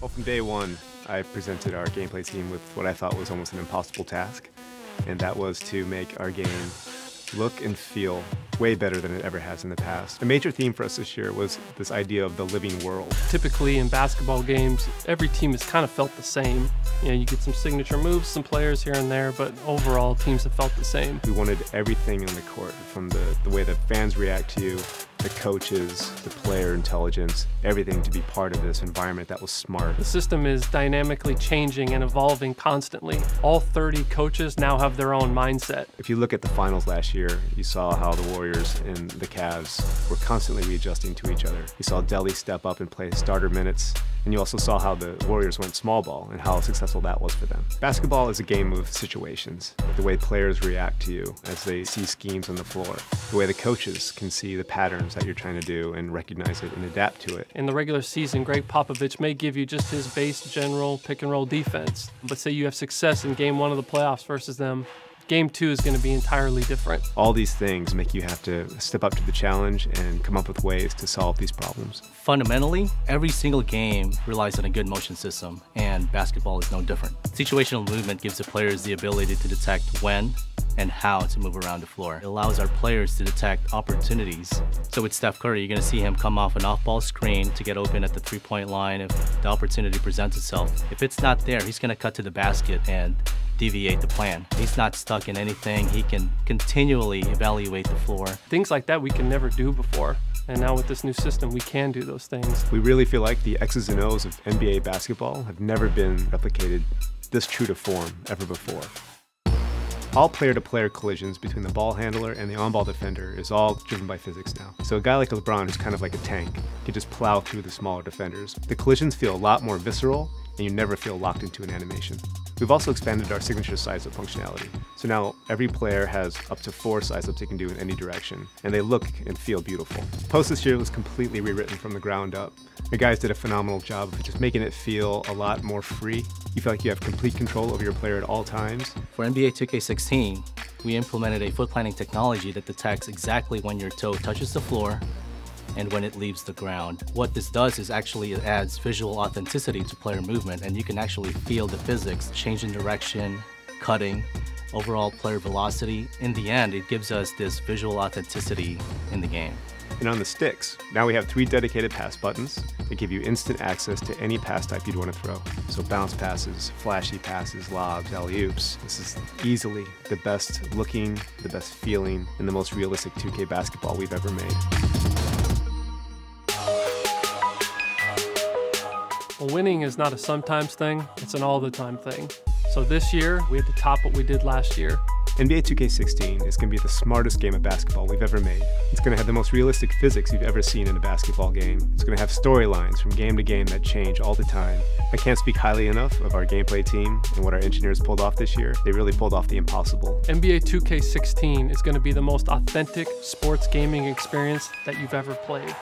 Well, from day one, I presented our gameplay team with what I thought was almost an impossible task, and that was to make our game look and feel way better than it ever has in the past. A major theme for us this year was this idea of the living world. Typically in basketball games, every team has kind of felt the same. You know, you get some signature moves, some players here and there, but overall teams have felt the same. We wanted everything on the court, from the way that fans react to you, the coaches, the player intelligence, everything to be part of this environment that was smart. The system is dynamically changing and evolving constantly. All 30 coaches now have their own mindset. If you look at the finals last year, you saw how the Warriors and the Cavs were constantly readjusting to each other. You saw Delhi step up and play starter minutes, and you also saw how the Warriors went small ball and how successful that was for them. Basketball is a game of situations. The way players react to you as they see schemes on the floor. The way the coaches can see the patterns that you're trying to do and recognize it and adapt to it. In the regular season, Greg Popovich may give you just his base general pick and roll defense. But say you have success in game 1 of the playoffs versus them, game 2 is going to be entirely different. All these things make you have to step up to the challenge and come up with ways to solve these problems. Fundamentally, every single game relies on a good motion system, and basketball is no different. Situational movement gives the players the ability to detect when and how to move around the floor. It allows our players to detect opportunities. So with Steph Curry, you're going to see him come off an off-ball screen to get open at the three-point line if the opportunity presents itself. If it's not there, he's going to cut to the basket and deviate the plan. He's not stuck in anything. He can continually evaluate the floor. Things like that we can never do before. And now with this new system, we can do those things. We really feel like the X's and O's of NBA basketball have never been replicated this true to form ever before. All player-to-player collisions between the ball handler and the on-ball defender is all driven by physics now. So a guy like LeBron, who's kind of like a tank, can just plow through the smaller defenders. The collisions feel a lot more visceral, and you never feel locked into an animation. We've also expanded our signature size-up functionality. So now every player has up to 4 size-ups they can do in any direction, and they look and feel beautiful. Post this year was completely rewritten from the ground up. The guys did a phenomenal job of just making it feel a lot more free. You feel like you have complete control over your player at all times. For NBA 2K16, we implemented a foot planting technology that detects exactly when your toe touches the floor and when it leaves the ground. What this does is actually it adds visual authenticity to player movement, and you can actually feel the physics, change in direction, cutting, overall player velocity. In the end, it gives us this visual authenticity in the game. And on the sticks, now we have 3 dedicated pass buttons that give you instant access to any pass type you'd want to throw. So bounce passes, flashy passes, lobs, alley-oops. This is easily the best looking, the best feeling, and the most realistic 2K basketball we've ever made. Well, winning is not a sometimes thing, it's an all-the-time thing. So this year, we had to top what we did last year. NBA 2K16 is going to be the smartest game of basketball we've ever made. It's going to have the most realistic physics you've ever seen in a basketball game. It's going to have storylines from game to game that change all the time. I can't speak highly enough of our gameplay team and what our engineers pulled off this year. They really pulled off the impossible. NBA 2K16 is going to be the most authentic sports gaming experience that you've ever played.